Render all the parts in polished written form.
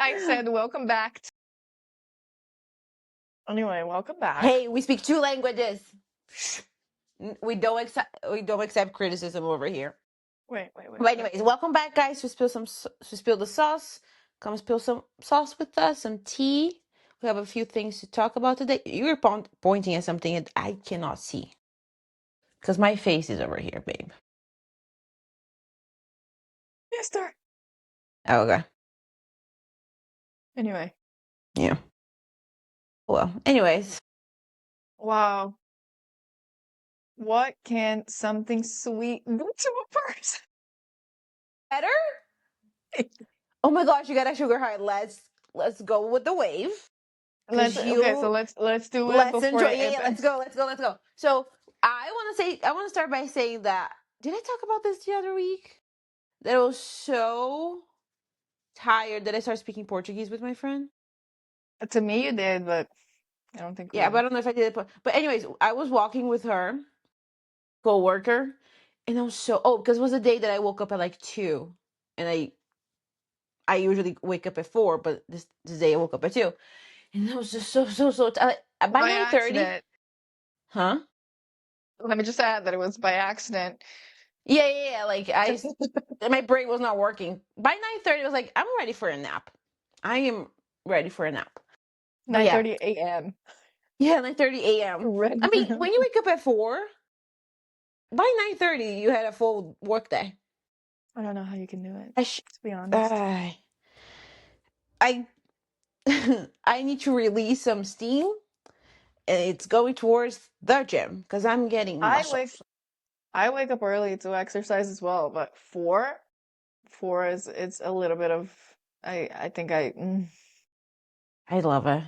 I said welcome back. Anyway, welcome back. Hey, we speak 2 languages. We don't accept criticism over here. Wait. But anyways, welcome back, guys. We spill the sauce. Come spill some sauce with us, some tea. We have a few things to talk about today. You were pointing at something that I cannot see because my face is over here, babe. Mister. Oh, okay. Anyway. Yeah. Well, anyways. Wow. What can something sweet do to a person? Better? Oh my gosh, you got a sugar high. Let's go with the wave. Let's okay, so let's do it Let's before enjoy. it Yeah, happens. let's go. So I want to start by saying that, did I talk about this the other week? That I was so tired that I started speaking Portuguese with my friend. To me, you did, but I don't think Yeah, but we. I don't know if I did it. But anyways, I was walking with her, co-worker, and I was because it was a day that I woke up at like 2, and I usually wake up at 4, but this day I woke up at 2, and I was just so tired. By By 9:30, accident. huh? Let me just add that it was by accident. Yeah. Like my brain was not working. By 9:30, I was like, I'm ready for a nap. I am ready for a nap. But yeah, 9:30 a.m. yeah, 9:30 a.m. Red. I mean, when you wake up at 4, by 9:30, you had a full work day. I don't know how you can do it, I to be honest. I I need to release some steam, and it's going towards the gym because I'm getting I wake muscles. I wake up early to exercise as well, but four is it's a little bit of I think I love it.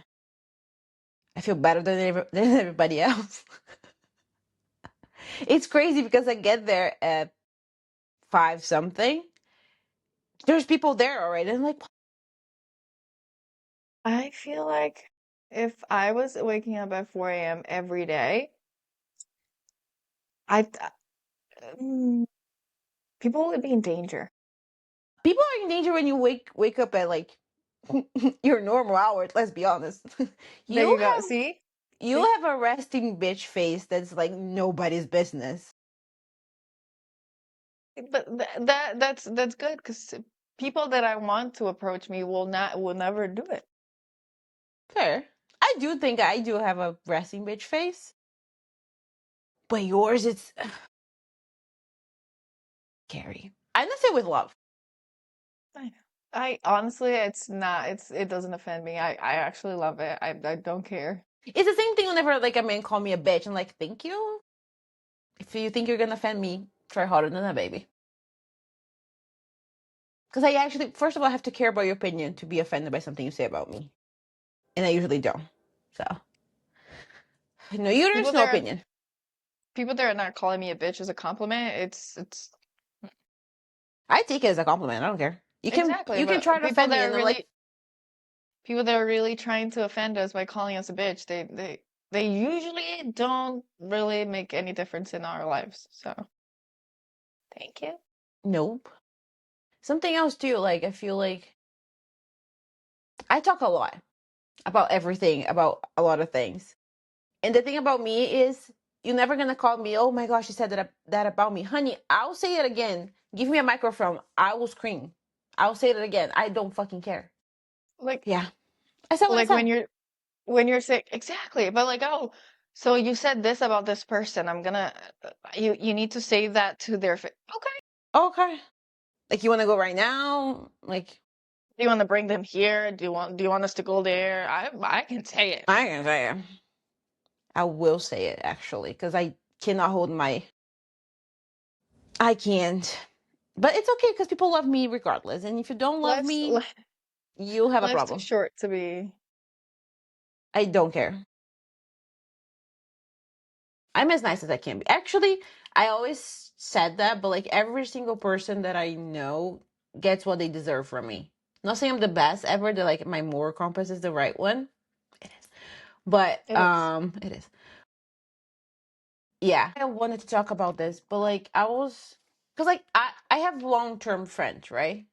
I feel better than than everybody else. It's crazy because I get there at 5 something. There's people there already. And I'm like, I feel like if I was waking up at 4 a.m. every day, I mm, people would be in danger. people are in danger when you wake up at like your normal hours. Let's be honest. There you you go. have See? you See? have a resting bitch face that's like nobody's business. But that's good because people that I want to approach me will never do it. Fair. I do think I do have a resting bitch face, but yours it's scary. I don't say with love. I know. I honestly, it's not. It doesn't offend me. I actually love it. I don't care. It's the same thing whenever like a man call me a bitch. I'm like, thank you. If you think you're gonna offend me, try harder than that, baby. Because I actually, first of all, have to care about your opinion to be offended by something you say about me, and I usually don't. So, no uterus, People no that are opinion. people that are not calling me a bitch as a compliment. It's I take it as a compliment. I don't care. exactly. You can try But to offend me, and I'm like, people that are really trying to offend us by calling us a bitch, they usually don't really make any difference in our lives. So thank you. nope. Something else too. Like I feel like I talk a lot about everything, about a lot of things. And the thing about me is, you're never gonna call me, oh my gosh, you said that about me, honey. I'll say it again. Give me a microphone. I will scream. I'll say it again. I don't fucking care. Like Yeah, I said what I like said. when you're sick, exactly. But like, oh, so you said this about this person. I'm gonna you need to say that to their face. Okay. Okay. Like you want to go right now? Like Do you want to bring them here? Do you want us to go there? I can say it. I can say it. I will say it actually because I cannot hold my. I can't. But it's okay because people love me regardless. And if you don't love Life's me, you have a life's too problem. short to be. I don't care. I'm as nice as I can be. Actually, I always said that, but like every single person that I know gets what they deserve from me. Not saying I'm the best ever, that like my moral compass is the right one. It is. But It is. it is. Yeah. I wanted to talk about this, but like I was, because like I have long-term friends, right?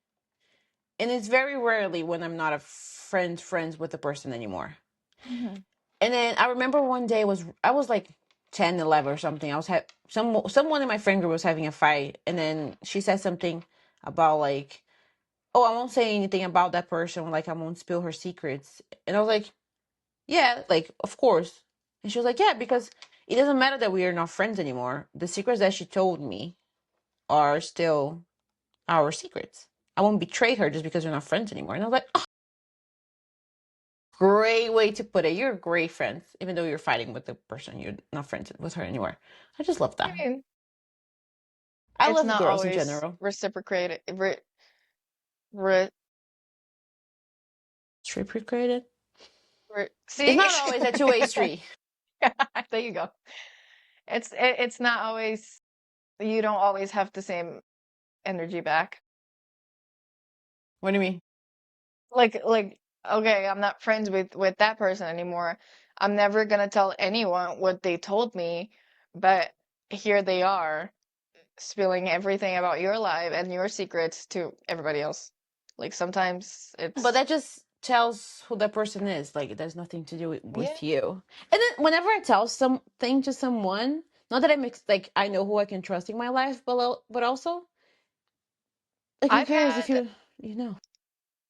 and it's very rarely when I'm not a friends with the person anymore. Hmm. And then I remember one day was I was like 10, 11 or something. I was someone in my friend group was having a fight, and then she said something about like, "Oh, I won't say anything about that person. Like, I won't spill her secrets." And I was like, "Yeah, like of course." And she was like, "Yeah, because it doesn't matter that we are not friends anymore. The secrets that she told me are still our secrets. I won't betray her just because we're not friends anymore." And I was like, oh, great way to put it. You're great friends, even though you're fighting with the person. You're not friends with her anymore. I just love I that. mean, I it's love not girls in always general. reciprocated. Re, Reciprocated. It's see? not always a two-way street. There you go. It's not always, you don't always have the same energy back. What do you mean? Like okay, I'm not friends with that person anymore. I'm never gonna tell anyone what they told me, but here they are spilling everything about your life and your secrets to everybody else. Like sometimes But it's that just tells who that person is. Like it has nothing to do yeah. with you. And then whenever I tell something to someone, not that like I know who I can trust in my life, but also like who I've cares if had you know.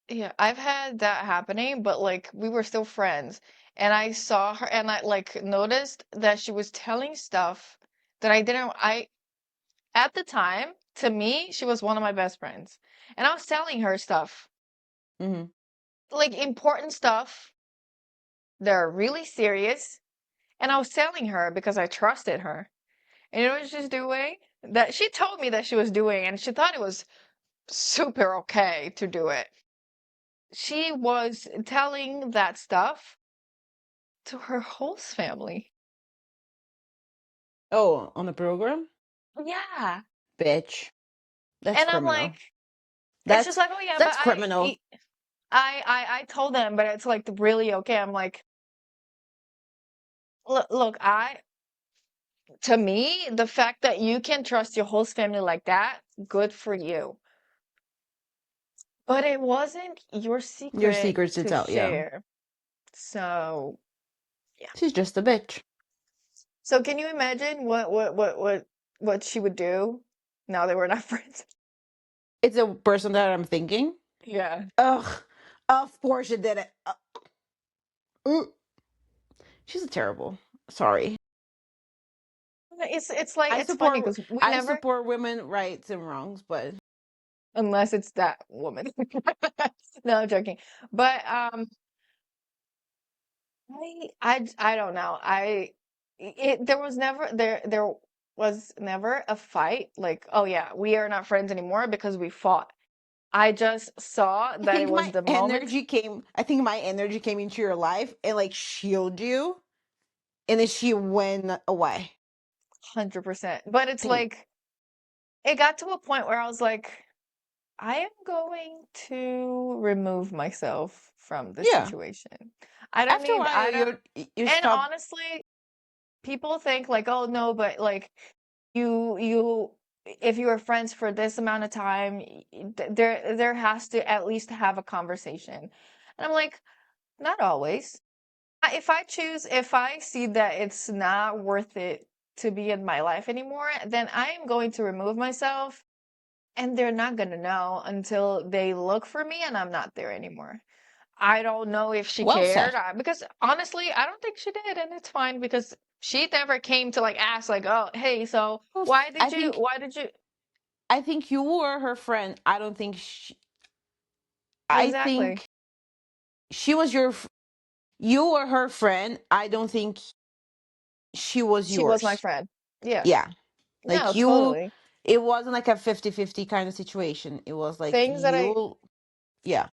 Yeah, I've had that happening, but like we were still friends. And I saw her and I like noticed that she was telling stuff that I at the time, to me, she was one of my best friends. And I was telling her stuff, Hmm. like important stuff that are really serious. And I was telling her because I trusted her. And it was just doing that she told me that she was doing, and she thought it was super okay to do it. She was telling that stuff to her host family. Oh, on the program, Yeah. bitch. That's And I'm like, criminal. it's just That's like, oh yeah, but that's criminal. I told them, but it's like really okay. I'm like, look, to me, the fact that you can trust your host family like that, good for you. But it wasn't your Your secret secrets, it's to out. Yeah, share. So, yeah. she's just a bitch. So can you imagine what she would do now that we're not friends? It's a person that I'm thinking. Yeah. Ugh, of course you did it. Uh, she's a terrible. Sorry. It's like I it's funny support because we I never, support women rights and wrongs, but unless it's that woman. No, I'm joking. But I don't know. There was never a fight like, oh yeah, we are not friends anymore because we fought. I just saw that it was the moment, I think my energy came into your life and like shield you, and then she went away. 100%. But I it's think like it got to a point where I was like, I am going to remove myself from the yeah. situation. After a I while don't, you and stop. honestly, people think like, oh no, but like you if you were friends for this amount of time, there has to at least have a conversation. And I'm like, not always. If I see that it's not worth it to be in my life anymore, then I am going to remove myself, and they're not gonna know until they look for me and I'm not there anymore. I don't know if she Well cared, said. because honestly, I don't think she did, and it's fine because she never came to like ask like, "Oh, hey, so I think why did you?" I think you were her friend. I don't think I Exactly. think she was you were her friend. I don't think she was She was my yours. friend. Yeah. Yeah. No, Like you, totally. it wasn't like a 50-50 kind of situation. It was like Things that I you, yeah.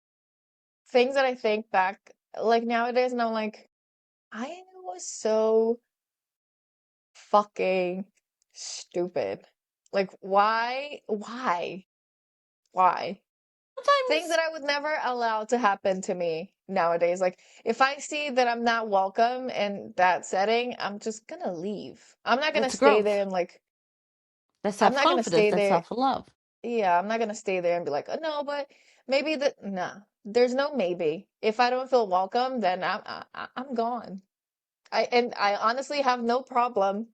things that I think back like nowadays, and I'm like, I was so fucking stupid. Like, why? Things Sometimes that I would never allow to happen to me nowadays. Like, if I see that I'm not welcome in that setting, I'm just gonna leave. I'm not gonna that's stay there growth. and like, That's I'm not gonna self-confidence. stay That's there. self-love. Yeah, I'm not gonna stay there and be like, oh, no, but Maybe the nah. There's no maybe. If I don't feel welcome, then I'm gone. I honestly have no problem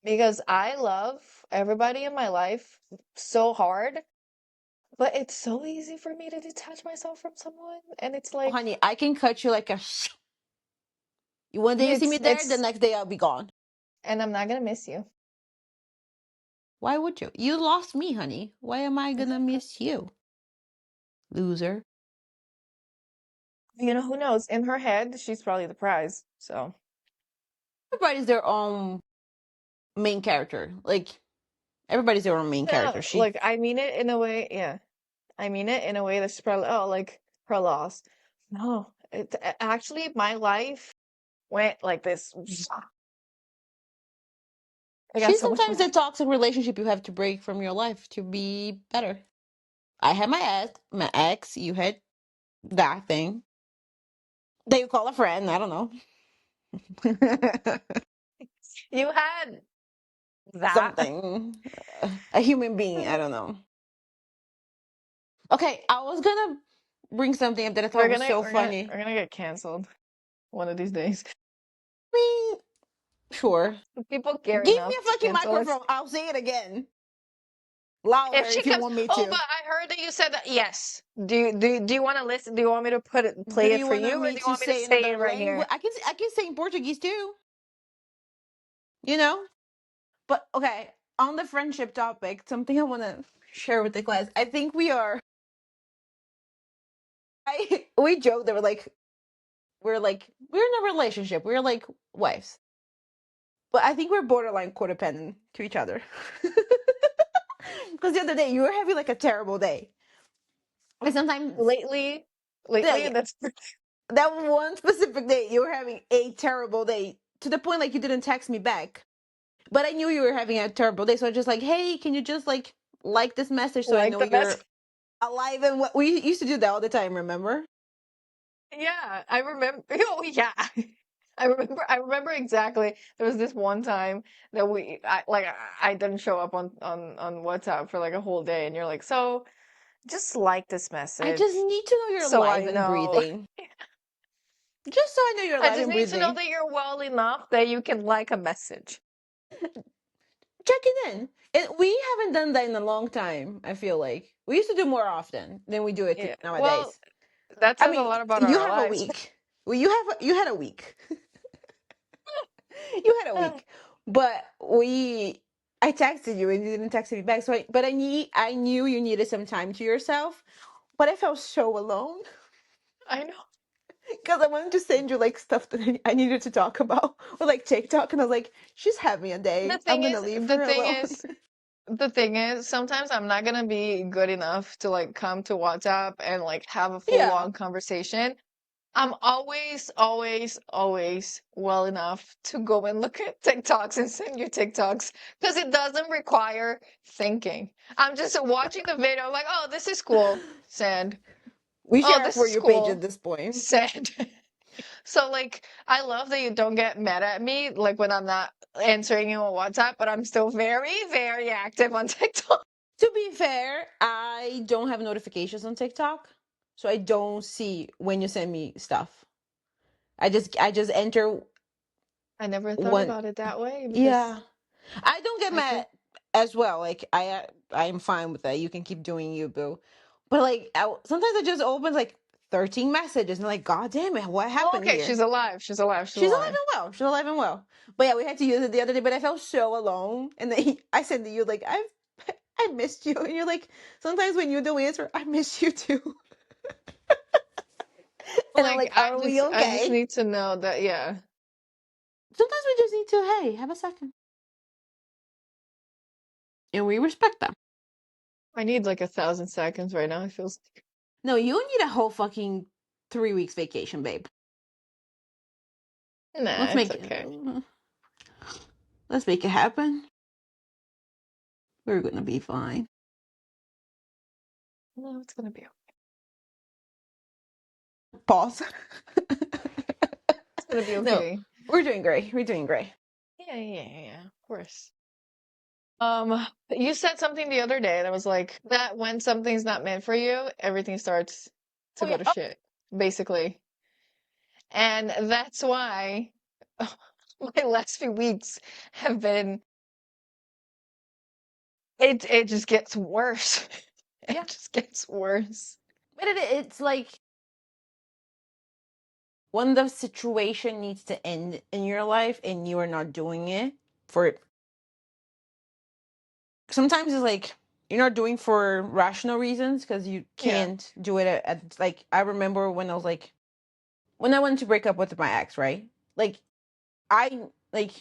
because I love everybody in my life so hard, but it's so easy for me to detach myself from someone, and it's Oh, like honey, I can cut you like a. One day you see me there, the it's next day I'll be gone. and I'm not gonna miss you. Why would you? You lost me, honey. Why am I gonna miss you, loser? You know, who knows? In her head, she's probably the prize. So, Everybody's their own main character. Like everybody's their own main character. no, She like I mean it in a way, yeah. I mean it in a way that's probably, oh, like her loss. No, actually, my life went like this. I got she's so much sometimes better. a toxic relationship you have to break from your life to be better. I had my ex. You had that thing that you call a friend. I don't know. You had that. Something, a human being. I don't know. Okay, I was gonna bring something up that I thought was so funny. We're gonna get canceled one of these days. I mean, sure. If people Give care me enough a to fucking cancel us. microphone. I'll say it again, If louder she if you comes, want me oh, but to. I heard that you said that. Yes. Do you want to listen? Do you want me to Do play it you for want you, or me do you to want me to say say another it right language? here? I can say in Portuguese too. You know. But okay, on the friendship topic, something I want to share with the class. I think we are. We joke that we're in a relationship. We're like wives. But I think we're borderline codependent to each other. Because the other day you were having like a terrible day. And sometimes, Lately, yeah, lately, yeah, that's that one specific day you were having a terrible day to the point like you didn't text me back. But I knew you were having a terrible day, so I was just like, hey, can you just like this message so I like know the mess. you're alive and what we used to do that all the time, remember? Yeah, I remember. Oh, yeah. I remember exactly. There was this one time that I didn't show up on WhatsApp for like a whole day, and you're like, so just like this I just message, need to know you're so alive I and know. breathing. Just so I know you're I alive just and need to know breathing. that you're well enough that you can like a message. Checking in. And we haven't done that in a long time, I feel like. We used to do more often than we do it Yeah. Well, nowadays. that I says a mean, lot about you our have a lives. week. Well, you had a week. You had a week. But I texted you and you didn't text me back. But I knew you needed some time to yourself. But I felt so alone I know. because I wanted to send you like stuff that I needed to talk about or like TikTok, and I was like, she's having a The day. I'm thing gonna is, leave the her thing alone. is, the thing is, sometimes I'm not gonna be good enough to like come to WhatsApp and like have a full Yeah. long conversation. I'm always, always, always well enough to go and look at TikToks and send you TikToks because it doesn't require thinking. I'm just watching the video, like, oh, this is cool, send. We Oh, share a this For is You page at cool, this point. send. So like, I love that you don't get mad at me like when I'm not answering you on WhatsApp, but I'm still very, very active on TikTok. To be fair, I don't have notifications on TikTok, so I don't see when you send me stuff. I just enter I never thought one. about it that way because Yeah, I don't get I could. mad as well. Like I'm fine with that. You can keep doing you, boo. But like sometimes I just open like 13 messages and like, God damn it, what Oh, happened okay, here? she's alive. She's alive. She's She's alive alive. and well. She's alive and well. But yeah, we had to use it the other day. But I felt so alone, and then I said to you like, I missed you, and you're like, sometimes when you don't answer, I miss you too. And I'm Like like, are we I just okay? need to know that, yeah. Sometimes we just need to, hey, have a second, and we respect them. I need like 1,000 seconds right now. It feels No, you need a whole fucking 3 weeks vacation, babe. nah, Let's it's make it. okay. Let's make it happen. We're gonna be fine. No, it's gonna be okay. Pause. It's gonna be No, okay. we're doing great. We're doing great. Yeah, yeah, yeah, yeah. Of course. You said something the other day that was like that when something's not meant for you, everything starts to Oh go yeah. to Oh, shit, basically. And that's why my last few weeks have been it just gets worse. yeah. It just gets worse. But it's like when the situation needs to end in your life and you are not doing it for, sometimes it's like you're not doing for rational reasons because you Yeah. can't do it at like, I remember when I was like, when I wanted to break up with my ex, right? Like I like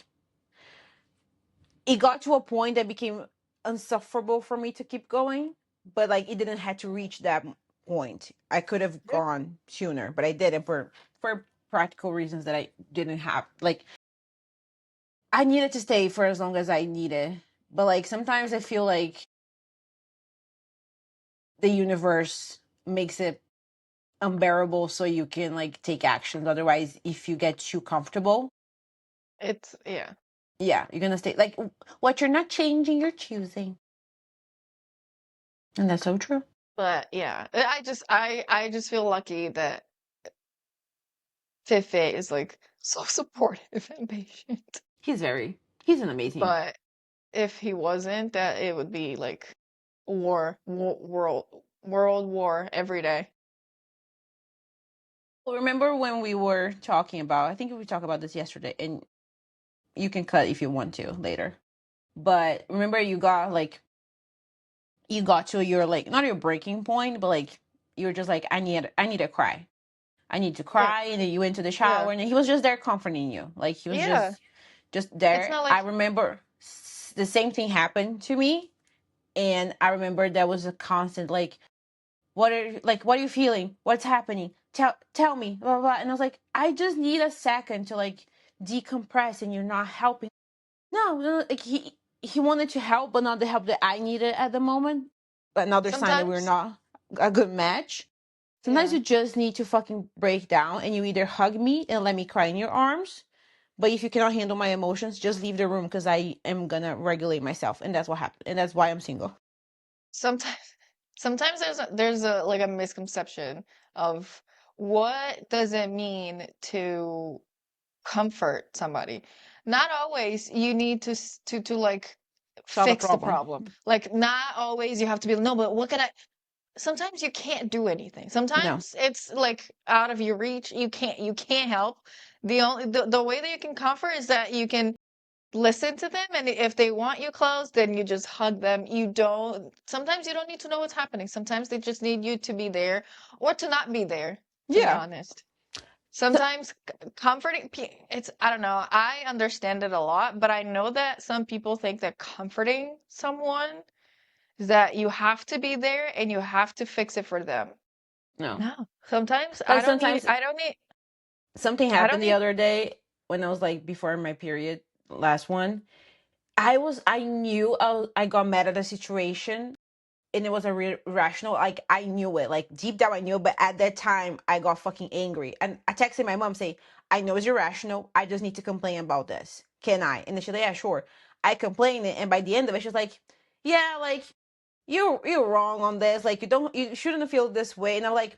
it got to a point that became insufferable for me to keep going, but like it didn't have to reach that point. I could have Yeah. gone sooner, but I didn't for practical reasons that I didn't have. Like I needed to stay for as long as I needed. But like sometimes I feel like the universe makes it unbearable so you can like take actions. Otherwise, if you get too comfortable, It's yeah. yeah, you're gonna stay like what you're not changing, you're choosing. And that's so true. But yeah, I just feel lucky that Fefe is like so supportive and patient. He's an amazing. But if he wasn't, that it would be like world war every day. Well, remember when we were talking about, I think we talked about this yesterday, and you can cut if you want to later. But remember you got to your like not your breaking point, but like you were just like, I need to cry. I need to Yeah, cry. And then you went to the yeah, shower and he was just there comforting you. Like he was yeah. just It's there. not I like remember the same thing happened to me. And I remember that was a constant like, what are you feeling? What's happening? Tell me, blah, blah, blah. And I was like, I just need a second to like decompress and you're not helping. No, no, like he wanted to help, but not the help that I needed at the moment. Another sign that we're sometimes. not a good match. Sometimes Yeah. you just need to fucking break down and you either hug me and let me cry in your arms. But if you cannot handle my emotions, just leave the room because I am gonna regulate myself. And that's what happened. And that's why I'm single. Sometimes sometimes there's a like a misconception of what does it mean to comfort somebody. Not always you need to like Solve a fix the problem. problem. Like not always you have to be no, but what can I sometimes you can't do anything. No. Sometimes it's like out of your reach. You can't help. The way that you can comfort is that you can listen to them, and if they want you close, then you just hug them. You don't sometimes you don't need to know what's happening. Sometimes they just need you to be there or to not be there, to be Yeah. honest. So, Sometimes comforting it's I don't know. I understand it a lot, but I know that some people think that comforting someone is that you have to be there and you have to fix it for them. no. No. Sometimes I Like don't need sometimes I don't need something I don't happened the need other day when I was like before my period, last one. I knew I got mad at the situation and it was a rational, like I knew it, like deep down I knew it, but at that time I got fucking angry and I texted my mom saying, I know it's irrational, I just need to complain about this, can I? And then she's like, yeah, sure. I complained it, and by the end of it she's like, yeah, like you're wrong on this, like you shouldn't feel this way. And I'm like,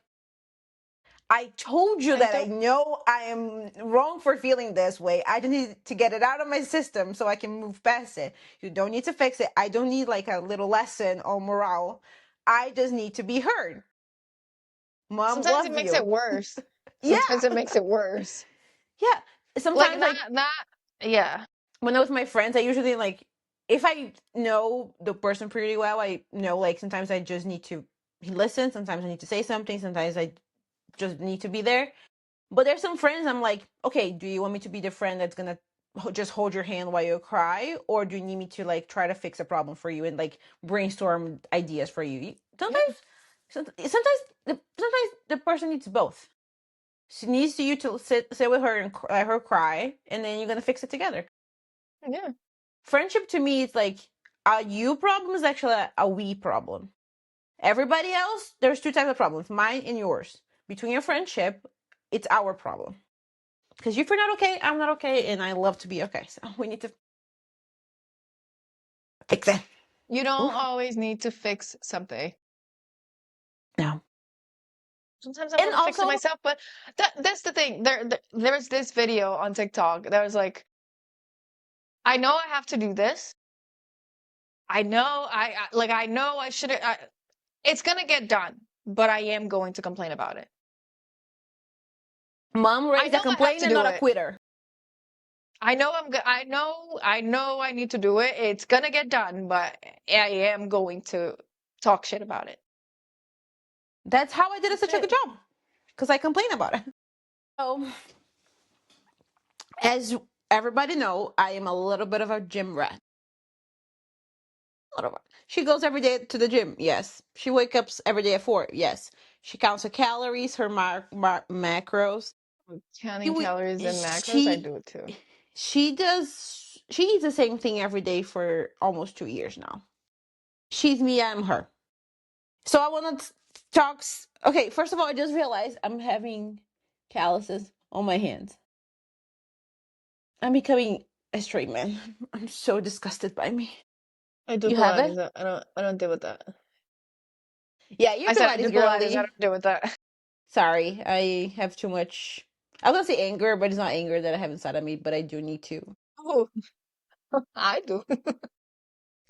I told you I that I don't know I am wrong for feeling this way. I just need to get it out of my system so I can move past it. You don't need to fix it. I don't need like a little lesson or morale. I just need to be heard. Mom, sometimes it love makes it you. worse. Yeah. Sometimes it makes it worse. Yeah. Like Sometimes like not yeah. when I'm with my friends, I usually like, if I know the person pretty well, I know like sometimes I just need to listen. Sometimes I need to say something. Sometimes I just need to be there. But there's some friends I'm like, okay, do you want me to be the friend that's gonna just hold your hand while you cry, or do you need me to like try to fix a problem for you and like brainstorm ideas for you? Yeah. Sometimes, sometimes the person needs both. She needs you to sit with her and let her cry, and then you're gonna fix it together. Yeah. Friendship to me is like a you problem is actually a we problem. Everybody else, there's two types of problems, mine and yours. Between your friendship, it's our problem. Because if you're not okay, I'm not okay, and I love to be okay. So we need to. Fix it. You don't Oof. always need to fix something. No. Sometimes I And want to fix it also, myself, but that's the thing. There's this video on TikTok that was like, I know I have to do this. I know I know I should. It's gonna get done, but I am going to complain about it. mom I raised a know I have to complainer, do not a it. quitter. I know I know I need to do it. It's gonna get done, but I am going to talk shit about it. That's how I did That's such a good it. job. Because I complain about it. So, as everybody know, I am a little bit of a gym rat. A little bit. She goes every day to the gym. Yes. She wakes up every day at 4. Yes. She counts her calories, her macros. She, Counting wi- calories and macros, I she do it too. she eats the same thing every day for almost 2 years now. She's me, I'm her. So I want to talk. Okay, first of all, I just realized I'm having calluses on my hands. I'm becoming a straight man. I'm so disgusted by me. I do You have Pilates. it? I don't deal with that. Yeah, you're I said I Pilates do Pilates. I girly. don't deal with that. Sorry, I have too much. I was gonna say anger, but it's not anger that I have inside of me, but I do need to. Oh, I do.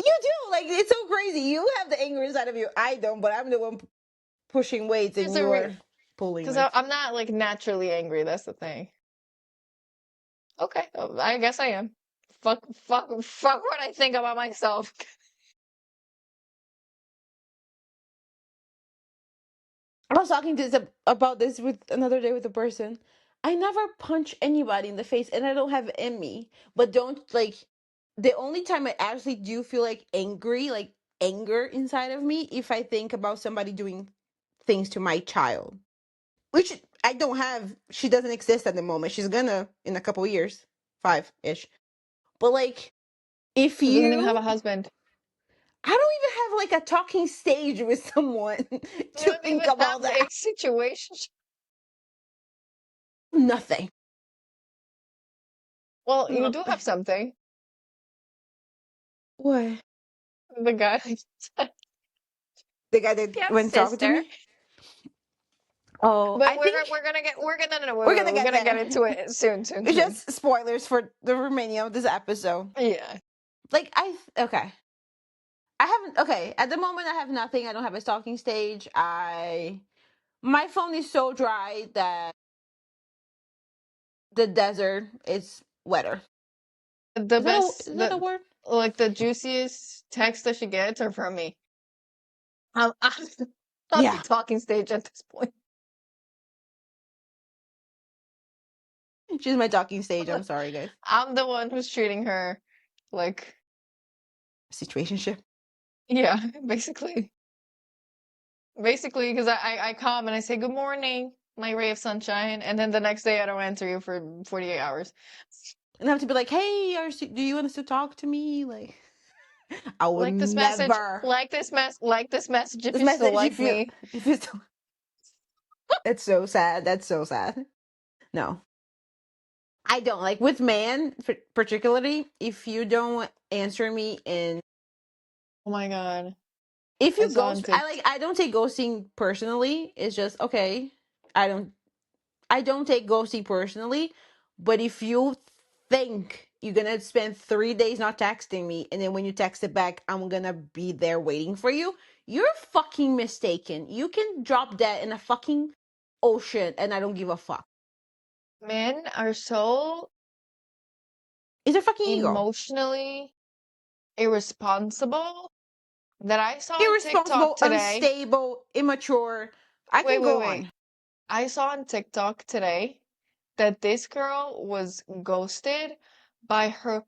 You do! Like, it's so crazy. You have the anger inside of you. I don't, but I'm the one pushing weights There's and a you're pulling because weights. I'm not like naturally angry. That's the thing. Okay, I guess I am. Fuck what I think about myself. I was talking to about this with another day with a person. I never punch anybody in the face, and I don't have it in me. But don't like the only time I actually do feel like angry, like anger inside of me, if I think about somebody doing things to my child, which I don't have. She doesn't exist at the moment. She's gonna in a couple years, 5-ish. But like, if She doesn't even have you, a husband. I don't even have like a talking stage with someone You to don't think even have about that. a situation. Nothing. Well, you do Nothing. have something. What? The guy. The guy You that have a went talking to sister. me? Oh, But I think we're gonna we're get gonna get there. into it soon, soon, It's soon. just spoilers for the remaining of this episode. Yeah. Like okay. I haven't okay, at the moment I have nothing. I don't have a stalking stage. I My phone is so dry that the desert is wetter. The best, Is that a word? the juiciest text that she gets are from me. I'm on the Yeah. talking stage at this point. She's my talking stage. I'm I'm the, sorry, guys. I'm the one who's treating her like, Situationship. yeah, basically. Basically, because I come and I say, good morning, my ray of sunshine. And then the next day I don't answer you for 48 hours. And I have to be like, hey, do you want us to talk to me? Like, I would never. Like this message if This you still message, like me. if you still, that's so sad. That's so sad. No, I don't like with man, particularly if you don't answer me, and Oh my God. if I you saw on ghost, TikTok. I don't take ghosting personally. It's just okay. I don't I don't take ghosting personally, but if you think you're gonna spend 3 days not texting me, and then when you text it back, I'm gonna be there waiting for you, you're fucking mistaken. You can drop that in a fucking ocean, and I don't give a fuck. Men are so It's a fucking ego. emotionally irresponsible that I saw on TikTok Irresponsible, today. unstable, immature. I Wait, can wait, go wait. on. I saw on TikTok today that this girl was ghosted by her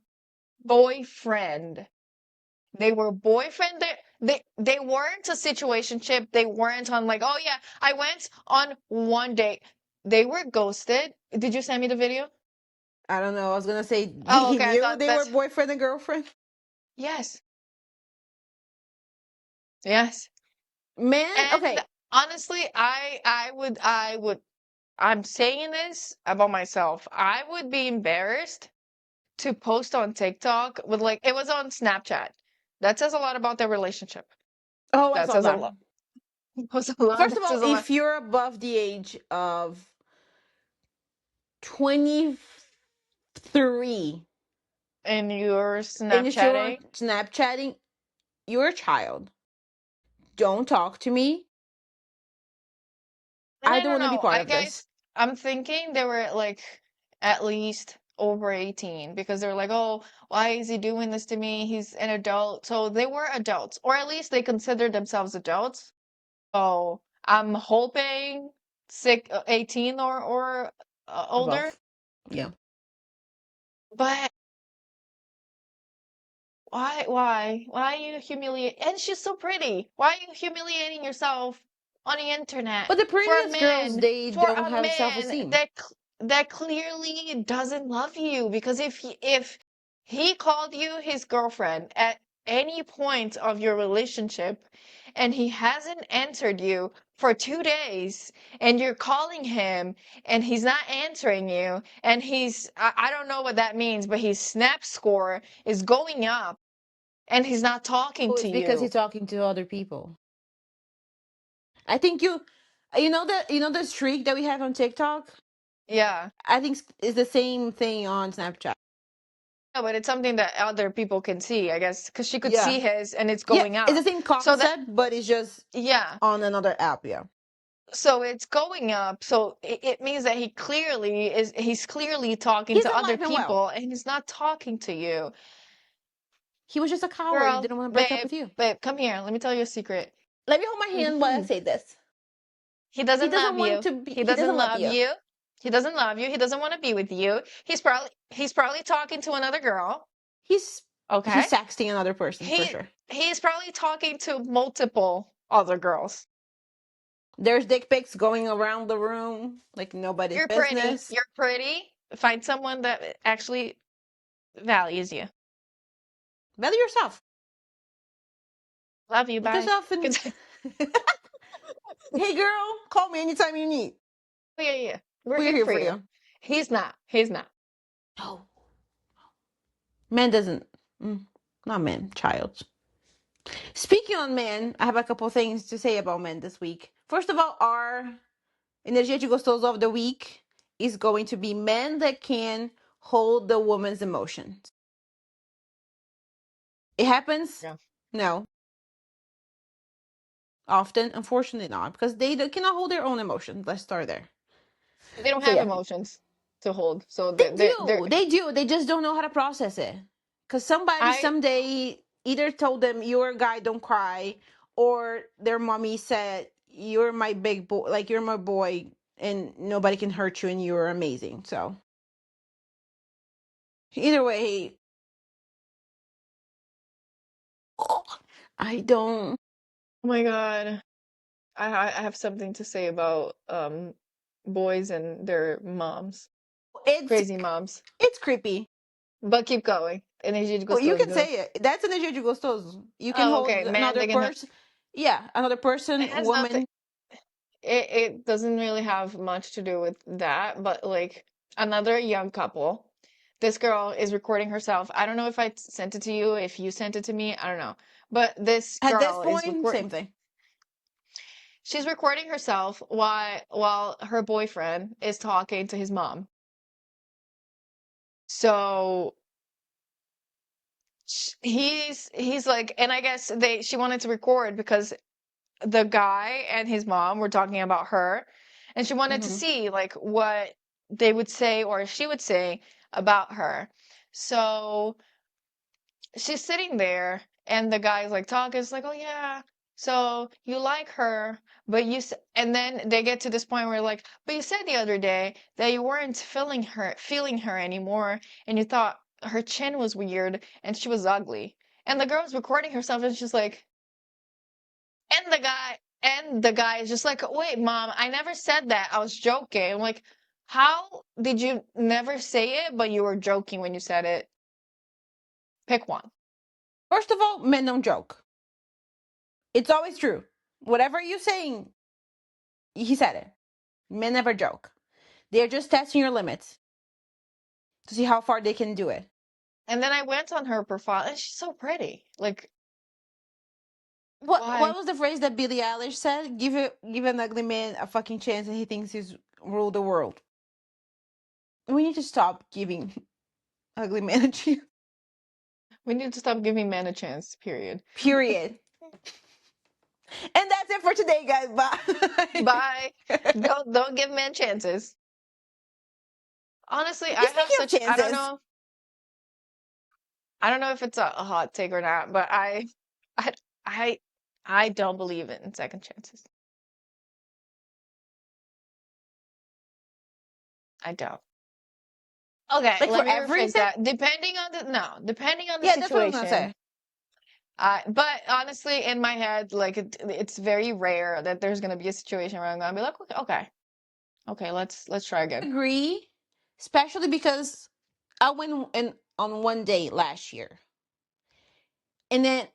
boyfriend. They were boyfriend. They weren't a situationship. They weren't on like, oh yeah, I went on one date. They were ghosted. Did you send me the video? I don't know. I was gonna say Oh, he okay. I knew thought they were that's boyfriend and girlfriend. yes, yes. Man, And okay. honestly, I'm saying this about myself. I would be embarrassed to post on TikTok with like it was on Snapchat. That says a lot about their relationship. Oh, I That saw says a that. lot. Says a lot. First of That all, says a lot. if you're above the age of 23 And you're and if you're Snapchatting. Snapchatting, you're a child. Don't talk to me. And I I don't don't want to be know. part I of this. guess I'm thinking they were like at least over 18 because they're like, oh, why is he doing this to me? He's an adult. So they were adults, or at least they considered themselves adults. So I'm hoping 18 or older. Above. Yeah. But why are you humiliate? And she's so pretty. Why are you humiliating yourself on the internet But the for a prettiest girls, man, they for don't a have man self-esteem. that clearly doesn't love you? Because if he called you his girlfriend at any point of your relationship and he hasn't answered you for 2 days and you're calling him and he's not answering you and I don't know what that means, but his snap score is going up and he's not talking Oh, to it's because you. he's talking to other people. I think you know the streak that we have on TikTok? Yeah. I think is the same thing on Snapchat. No, but it's something that other people can see, I guess, because she could Yeah. see his and it's Yeah, going it's the up. same So that, concept, but it's just yeah. on another app, yeah. So it's going up. So it means that he's clearly talking He's to other alive and well. people and he's not talking to you. He was just a coward. He Girl, didn't want to break up babe, with you. babe, come here. Let me tell you a secret. Let me hold my hand while I say this. He He doesn't doesn't love want you. to be. He He doesn't doesn't love love you. you. He doesn't love you. He doesn't want to be with you. He's probably talking to another girl. He's Okay? he's sexting another person for He sure. he's probably talking to multiple other girls. There's dick pics going around the room like nobody's You're pretty. business. You're pretty. Find someone that actually values you. Value yourself. Love you. Look Bye. yourself and hey girl, call me anytime you need. Yeah, yeah. We're We're here here for for you. you. He's not. He's not. No, man doesn't. Not man, child. Speaking on men, I have a couple things to say about men this week. First of all, our Energia Gostoso of the week is going to be men that can hold the woman's emotions. It happens? Yeah. No. Often, unfortunately not, because they cannot hold their own emotions. Let's start there. They don't So have yeah, emotions to hold. So they they're do. They do. They just don't know how to process it. Because somebody I someday either told them, "You're a guy, don't cry," or their mommy said, "You're my big boy, like you're my boy, and nobody can hurt you, and you're amazing." So either way, I don't. Oh my God. I have something to say about boys and their moms. It's Crazy moms. it's creepy. But keep going. Energia de Well, you can gostoso. say it. That's an energy gostoso. You can Oh, hold okay. Man, another they can have, person. Yeah, another it person, has nothing. woman. It doesn't really have much to do with that, but like another young couple. This girl is recording herself. I don't know if I sent it to you, if you sent it to me, I don't know. But this At this girl is point, recording. same thing. She's recording herself while her boyfriend is talking to his mom. So he's like, and I guess they she wanted to record because the guy and his mom were talking about her, and she wanted to Hmm. see like what they would say or she would say about her. So she's sitting there, and the guy's like talking. It's like, oh yeah, so you like her, but and then they get to this point where like, but you said the other day that you weren't feeling her anymore, and you thought her chin was weird and she was ugly. And the girl's recording herself, and she's like, and the guy is just like, wait, mom, I never said that. I was joking. I'm like, how did you never say it, but you were joking when you said it? Pick one. First of all, men don't joke. It's always true. Whatever you're saying, he said it. Men never joke. They're just testing your limits to see how far they can do it. And then I went on her profile, and she's so pretty. Like, What Why? was the phrase that Billie Eilish said? Give an ugly man a fucking chance and he thinks he's ruled the world. We need to stop giving ugly men a chance. We need to stop giving men a chance, period. Period. And that's it for today, guys. Bye. Bye. Don't give men chances. Honestly, Speaking of chances, I don't know if it's a hot take or not, but I I I don't believe in second chances. I don't. Okay, like let for me rephrase everything. that. Depending on the Yeah, that's what I was gonna situation. say. But honestly, in my head, like it's very rare that there's gonna be a situation where I'm gonna be like, okay, let's try again. Agree, especially because I went in on one date last year, and then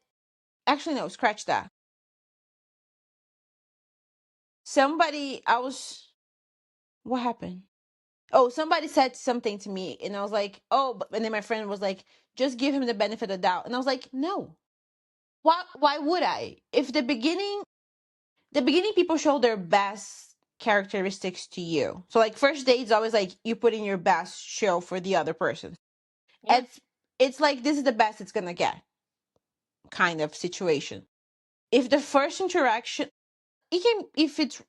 actually no, scratch that. Somebody, I was what happened? Oh, somebody said something to me, and I was like, oh, and then my friend was like, just give him the benefit of the doubt, and I was like, no. Why would I? If the beginning people show their best characteristics to you. So like first date is always like you put in your best show for the other person. Yeah, It's like this is the best it's gonna get kind of situation. If the first interaction, it can if it's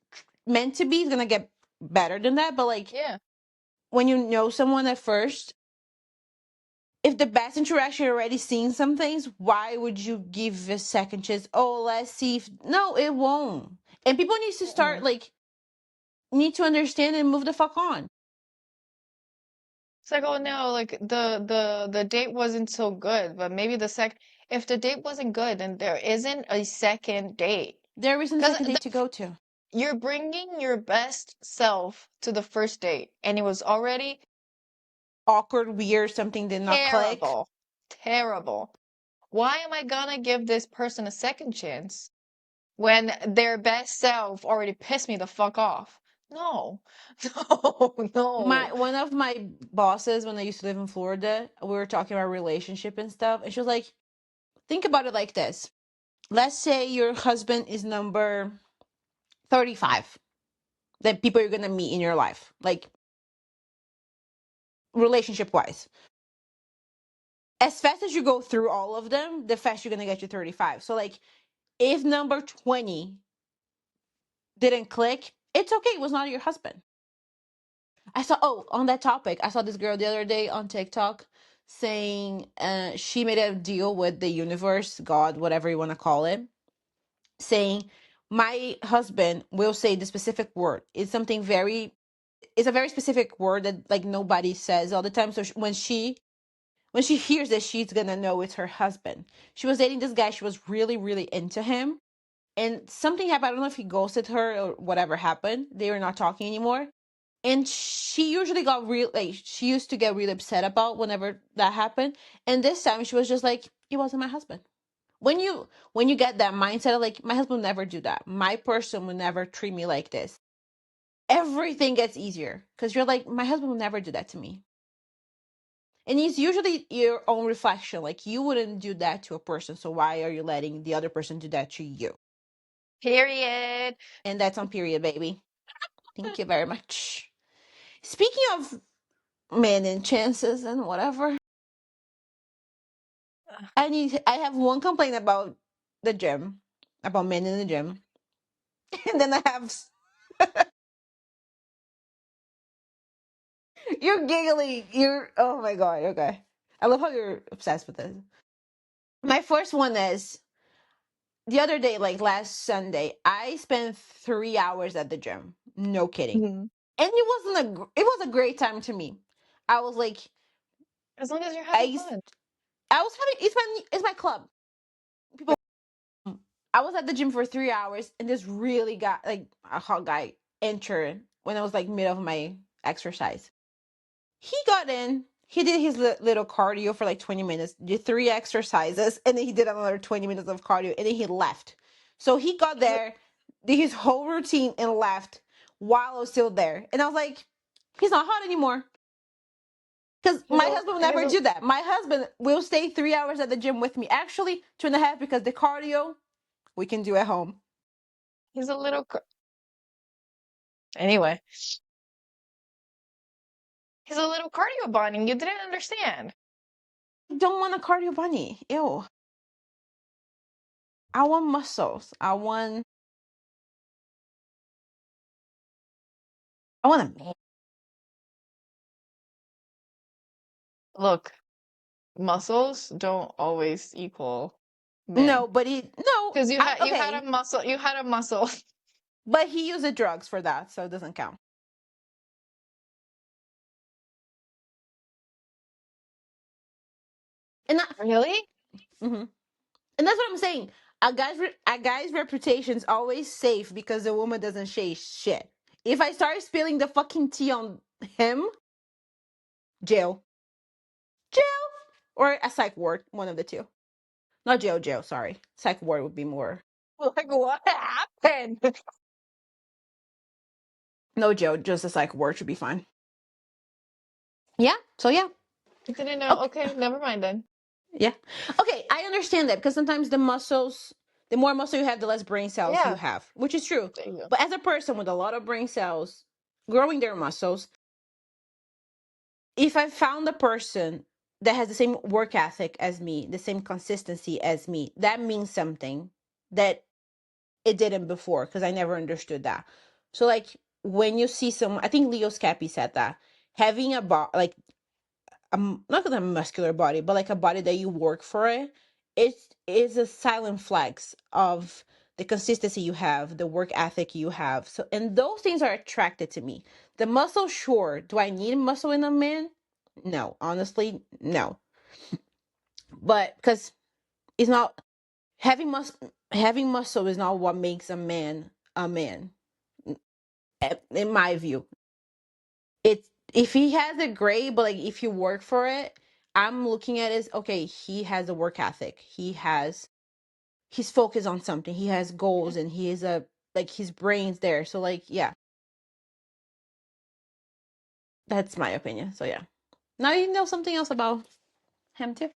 meant to be, it's gonna get better than that. But like yeah. when you know someone at first, if the best interaction you're already seeing some things, why would you give a second chance? Oh, let's see if no, it won't. And people need to start Mm-mm. like need to understand and move the fuck on. It's like, oh no, like the date wasn't so good, but maybe if the date wasn't good, then there isn't a second date. There isn't a Because second date to go to. you're bringing your best self to the first date, and it was already Awkward, weird, something did not click. terrible, terrible. Why am I gonna give this person a second chance when their best self already pissed me the fuck off? No, no, no. My one of my bosses when I used to live in Florida, we were talking about relationship and stuff, and she was like, think about it like this. Let's say your husband is number 35. The people you're gonna meet in your life, like relationship wise. As fast as you go through all of them, the faster you're gonna get to 35. So like if number 20 didn't click, it's okay. It was not your husband. I saw, oh, on that topic, I saw this girl the other day on TikTok saying she made a deal with the universe, God, whatever you want to call it, saying, my husband will say the specific word. It's a very specific word that like nobody says all the time. So when she hears it, she's gonna know it's her husband. She was dating this guy. She was really, really into him. And something happened. I don't know if he ghosted her or whatever happened. They were not talking anymore. And she usually got real like she used to get really upset about whenever that happened. And this time she was just like, it wasn't my husband. When you get that mindset of like my husband will never do that, my person will never treat me like this, everything gets easier because you're like my husband will never do that to me. And it's usually your own reflection, like you wouldn't do that to a person, so why are you letting the other person do that to you? Period. And that's on period, baby. Thank you very much. Speaking of men and chances and whatever, I have one complaint about the gym, about men in the gym. And then I have you're giggling. You're oh my god, okay. I love how you're obsessed with this. My first one is the other day, like last Sunday, I spent 3 hours at the gym. No kidding. Mhm. And it was a great time to me. I was like As long as you're having I fun. I was having it's my club. People I was at the gym for 3 hours and this really got like a hot guy entered when I was like mid of my exercise. He got in, he did his little cardio for like 20 minutes, did three exercises, and then he did another 20 minutes of cardio, and then he left. So he got there, did his whole routine, and left while I was still there. And I was like, he's not hot anymore. Because my husband will never do that. My husband will stay 3 hours at the gym with me. Actually, 2.5 because the cardio, we can do at home. He's a little anyway. He's a little cardio bunny. You didn't understand. I don't want a cardio bunny. Ew. I want muscles. I want a man. Look, muscles don't always equal men. No, but no. Because you had a Okay, muscle. You had a muscle. but he used the drugs for that, so it doesn't count. And that, Really? mhm. And that's what I'm saying. A guy's reputation is always safe because the woman doesn't say shit. If I start spilling the fucking tea on him, jail, jail, or a psych ward, one of the two. Not jail, jail. Sorry, psych ward would be more. Like what happened? No jail, just a psych ward should be fine. Yeah. So yeah. I didn't know. Okay. Okay, never mind then. Yeah. Okay, I understand that because sometimes the more muscle you have, the less brain cells you Yeah, have, which is true. there you go. But as a person with a lot of brain cells growing their muscles, if I found a person that has the same work ethic as me, the same consistency as me, that means something that it didn't before because I never understood that. So like when you see some, I think Leo Scapi said that having like not a muscular body, but like a body that you work for it is a silent flex of the consistency you have, the work ethic you have. So, and those things are attracted to me. The muscle, sure. Do I need muscle in a man? No, honestly, no. But because it's not having muscle is not what makes a man, in my view. It's if he has it great, but like if you work for it, I'm looking at it as okay, he has a work ethic. He's focused on something. He has goals and he is a like his brain's there. So like yeah, that's my opinion. So yeah. Now you know something else about him too.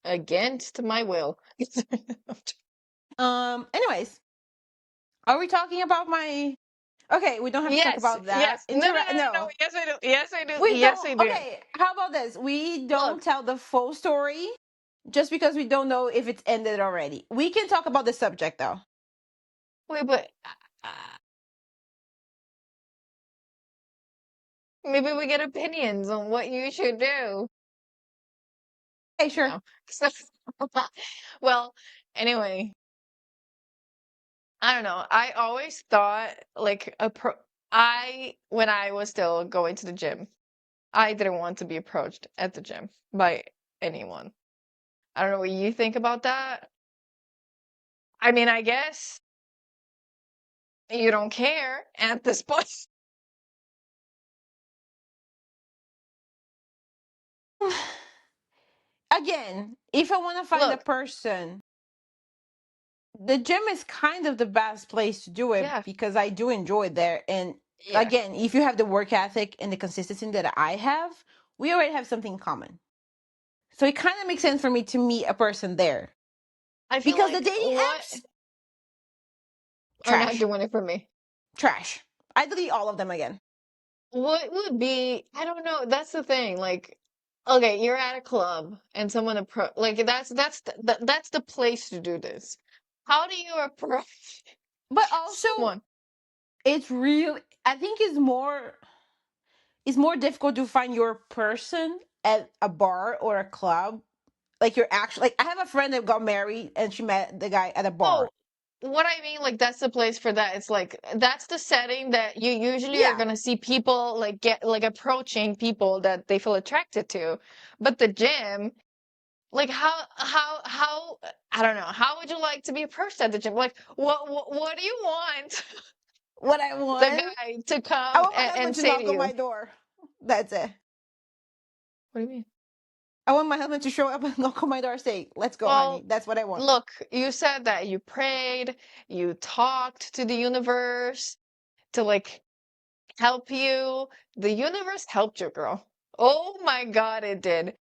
Against my will. Anyways, are we talking about my okay, we don't have to talk Yes, about that. yes. No, no, no, no, no. No. Yes, I do. Yes, I do. We Yes, don't I do. okay, how about this? We don't Look, tell the full story just because we don't know if it's ended already. We can talk about the subject though. wait, but uh, maybe we get opinions on what you should do. Okay, sure. No. So, well, anyway, I don't know. I always thought like when I was still going to the gym, I didn't want to be approached at the gym by anyone. I don't know what you think about that. I mean, I guess you don't care at this point. Again, if I want to find a Look, person, the gym is kind of the best place to do it yeah, because I do enjoy it there. And yeah. again, if you have the work ethic and the consistency that I have, we already have something in common. So it kind of makes sense for me to meet a person there I feel because the like dating what apps, are not trash, doing it for me. trash. I delete all of them again. What would be, I don't know, that's the thing. Like, okay, you're at a club and someone like that's the place to do this. How do you approach But also, someone? it's real. I think it's more difficult to find your person at a bar or a club. Like you're actually like I have a friend that got married and she met the guy at a bar. Oh, what I mean, like that's the place for that. It's like that's the setting that you usually are Yeah. gonna see people like get like approaching people that they feel attracted to. But the gym, like how I don't know, how would you like to be approached at the gym? Like what do you want What I the want, guy to I come want my husband and to say to knock on you? my door. That's it. What do you mean? I want my husband to show up and knock on my door and say, let's go, honey. Well, That's what I want. look, you said that you prayed, you talked to the universe to like help you. The universe helped you, girl. Oh my God, it did.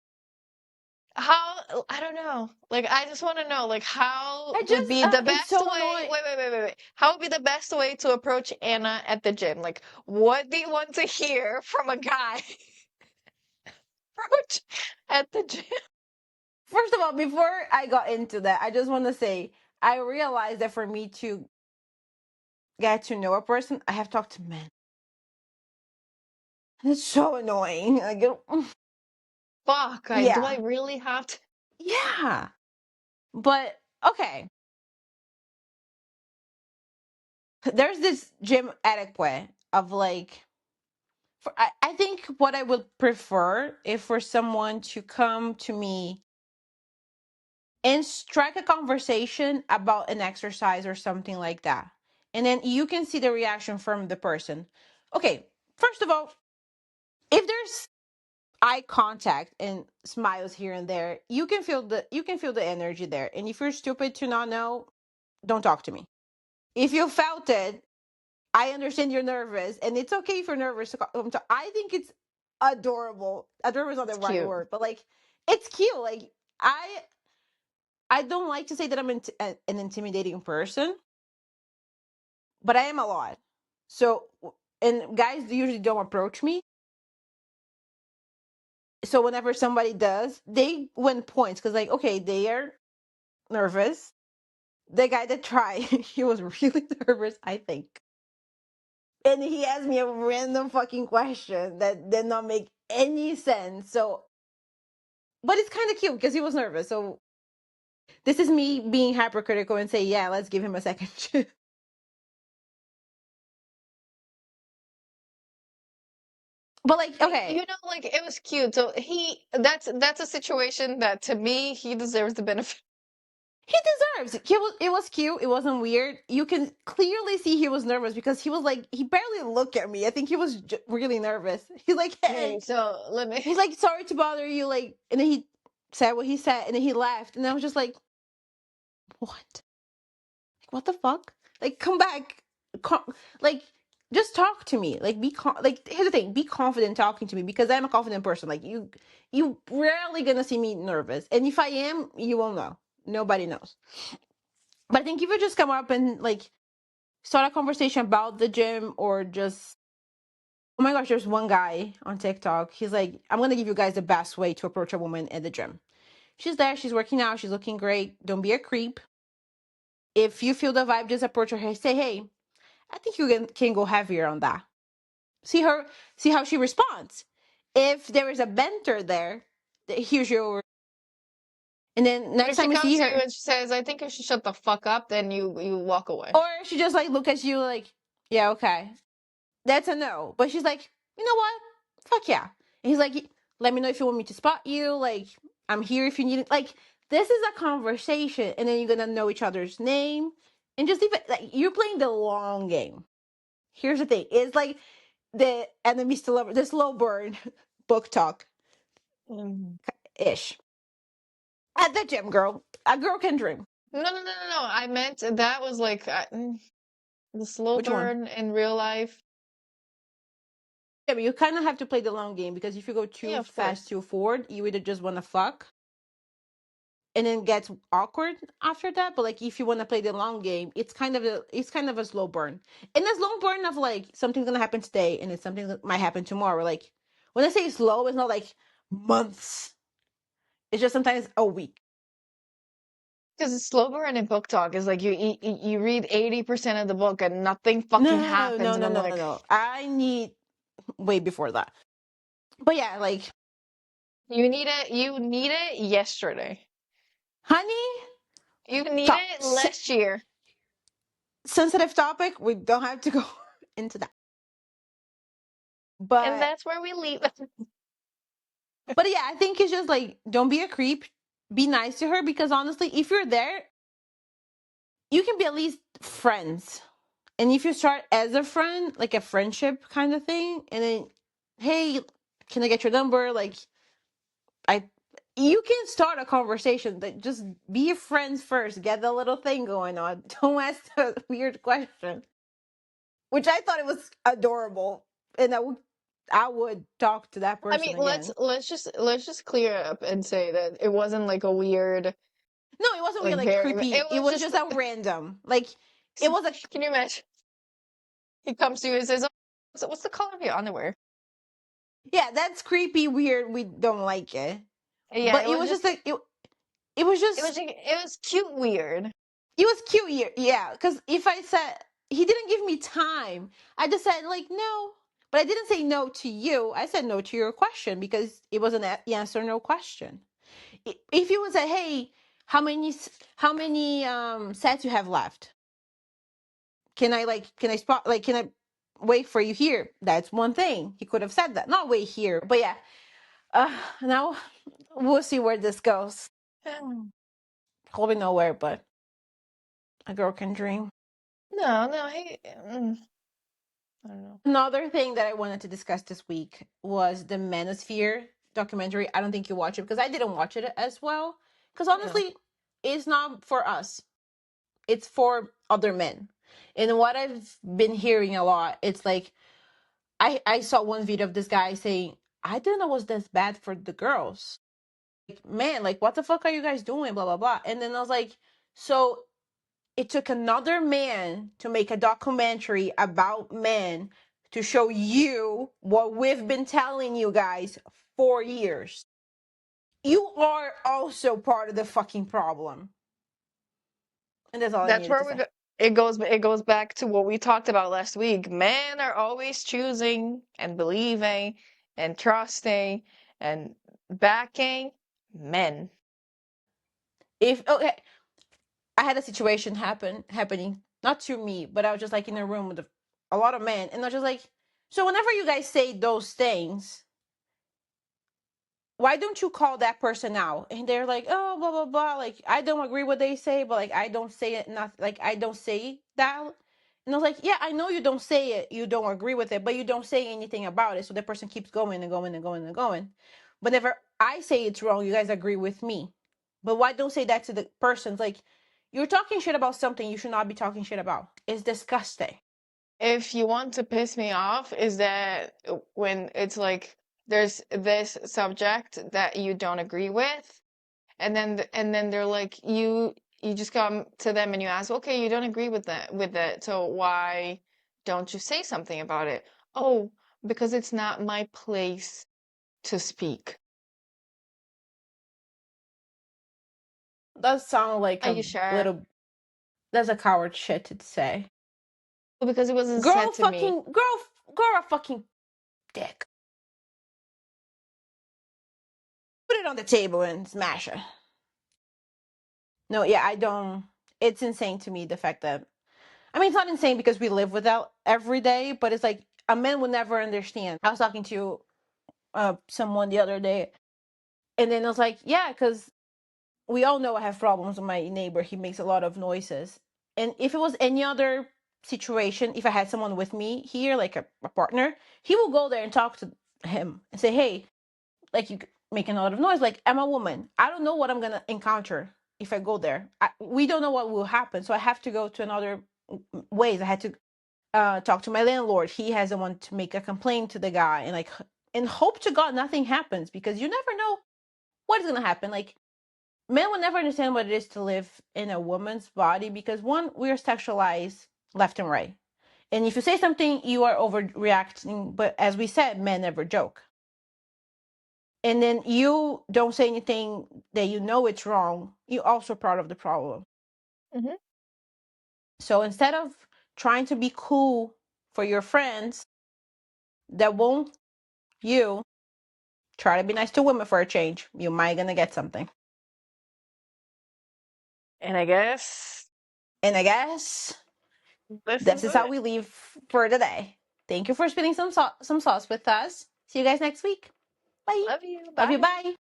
How, I don't know. Like, I just want to know, like, how I would just be the it's best so way. annoying. Wait. How would be the best way to approach Anna at the gym? Like, what do you want to hear from a guy approach at the gym? First of all, before I got into that, I just want to say I realized that for me to get to know a person, I have talked to men. And it's so annoying. Like, Fuck, do I yeah, really have to? yeah. But okay, there's this gym etiquette of like, I think what I would prefer if for someone to come to me and strike a conversation about an exercise or something like that. And then you can see the reaction from the person. Okay, first of all, if there's eye contact and smiles here and there, you can feel the energy there. And if you're stupid to not know, don't talk to me. If you felt it, I understand you're nervous, and it's okay if you're nervous. I think it's adorable. Adorable is not It's the right cute. word, but like it's cute. Like I don't like to say that I'm an intimidating person, but I am a lot. So, and guys usually don't approach me. So whenever somebody does, they win points because, like, okay, they are nervous. The guy that tried, he was really nervous, I think. And he asked me a random fucking question that did not make any sense. So, but it's kind of cute because he was nervous. So this is me being hypercritical and say, yeah, let's give him a second chance. But like, okay, Like, it was cute. So that's a situation that, to me, he deserves the benefit. he deserves it. It was cute. It wasn't weird. You can clearly see he was nervous because he was like, he barely looked at me. I think he was really nervous. He's like, Okay, hey, so let me. he's like, sorry to bother you. Like, and then he said what he said, and then he left, and I was just like, what? Like, what the fuck? Like, come back. Like, just talk to me. Like, like, here's the thing: be confident talking to me because I'm a confident person. Like, you rarely gonna see me nervous, and if I am, you won't know. Nobody knows. But I think if you just come up and like start a conversation about the gym or just, oh my gosh, there's one guy on TikTok. He's like, I'm gonna give you guys the best way to approach a woman at the gym. She's there, she's working out, she's looking great. Don't be a creep. If you feel the vibe, just approach her. Say, hey, I think you can go heavier on that. See her, see how she responds. If there is a banter there, here's your. And then But next if she time you comes see to you her, and she says, "I think you should shut the fuck up," then you walk away. or she just like look at you like, yeah, okay, that's a no. But she's like, you know what? Fuck yeah. And he's like, let me know if you want me to spot you. Like, I'm here if you need it. Like, this is a conversation, and then you're gonna know each other's name, and just even like you're playing the long game. Here's the thing: it's like the enemies to lover, the slow burn book talk Mm. ish. At the gym, girl, a girl can dream. No. I meant that was like, the slow Which one? burn in real life. Yeah, but you kind of have to play the long game because if you go Yeah, too of fast, course. too forward, you either just wanna fuck and then gets awkward after that. But like if you want to play the long game, it's kind of a slow burn, and a slow burn of like something's gonna happen today, and it's something that might happen tomorrow. Like when I say slow, it's not like months. It's just sometimes a week. Because slow burn in book talk is like you read 80% of the book and nothing fucking No, happens, no, and no, I'm no, no, like, no. I need way before that. But yeah, like you need it yesterday. honey, You need top it last year. sensitive topic. We don't have to go into that. And But that's where we leave. but yeah, I think it's just like don't be a creep. Be nice to her because honestly, if you're there, you can be at least friends. And if you start as a friend, like a friendship kind of thing, and then, hey, can I get your number? Like, I, you can start a conversation. That just be friends first. Get the little thing going on. Don't ask a weird question, which I thought it was adorable, and I would talk to that I person mean, again. let's just clear up and say that it wasn't like a weird, No, it wasn't like weird, like very. creepy. It It was was just. just a random. Like it was a Can you imagine? He comes to you and says, "Oh, so what's the color of your underwear?" yeah, that's creepy, weird. We don't like it. Yeah, But it was just like it was just it was cute weird. it was cute. Yeah, because if I said he didn't give me time, I just said like no. But I didn't say no to you. I said no to your question because it was an yes or no question. If you would say, "Hey, how many sets you have left? Can I spot can I wait for you here?" That's one thing. He could have said that. Not wait here. But yeah. Now we'll see where this goes. Probably nowhere, but a girl can dream. No, no, I don't know. Another thing that I wanted to discuss this week was the Manosphere documentary. I don't think you watch it because I didn't watch it as well. Because No. honestly, it's not for us. It's for other men. And what I've been hearing a lot, it's like I saw one video of this guy saying, I didn't know it was this bad for the girls. Like, man, like what the fuck are you guys doing? Blah blah blah. And then I was like, so it took another man to make a documentary about men to show you what we've been telling you guys for years. You are also part of the fucking problem. And that's all I That's needed where to say. it goes back to what we talked about last week. Men are always choosing and believing and trusting and backing men. If okay, I had a situation happening not to me, but I was just like in a room with a lot of men, and I was just like, so whenever you guys say those things, why don't you call that person out? And they're like, oh, blah blah blah. Like I don't agree what they say, but like I don't say it. Not like I don't say that. And I was like, yeah, I know you don't say it, you don't agree with it, but you don't say anything about it. So the person keeps going and going and going and going. Whenever I say it's wrong, you guys agree with me. But why don't say that to the person? Like you're talking shit about something you should not be talking shit about. It's disgusting. If you want to piss me off, is that when it's like there's this subject that you don't agree with, and then they're like you just come to them and you ask, okay, you don't agree with that, so why don't you say something about it? Oh, because it's not my place to speak. Does sound like Are a you sure? little. That's a coward shit to say. Well, because it wasn't Girl, said to me. fucking girl, a fucking dick. Put it on the table and smash it. No, yeah, I don't. It's insane to me the fact that I mean, it's not insane because we live without every day, but it's like a man would never understand. I was talking to someone the other day, and then I was like, yeah, because we all know I have problems with my neighbor. He makes a lot of noises, and if it was any other situation, if I had someone with me here, like a partner, he will go there and talk to him and say, hey, like you making a lot of noise. Like I'm a woman. I don't know what I'm gonna encounter if I go there. We don't know what will happen, so I have to go to another ways. I had to talk to my landlord. He has the one to make a complaint to the guy, and like and hope to God nothing happens because you never know what is gonna happen. Like men will never understand what it is to live in a woman's body because one, we are sexualized left and right. And if you say something, you are overreacting. But as we said, men never joke. And then you don't say anything that you know it's wrong, you're also part of the problem. Hmm. So instead of trying to be cool for your friends that won't you try to be nice to women for a change, you might gonna get something. And I guess And I guess this this is is how it. we leave for today. Thank you for spending some sauce with us. See you guys next week. Bye. Love you. Love you. Bye. Bye.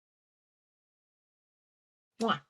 Mwah.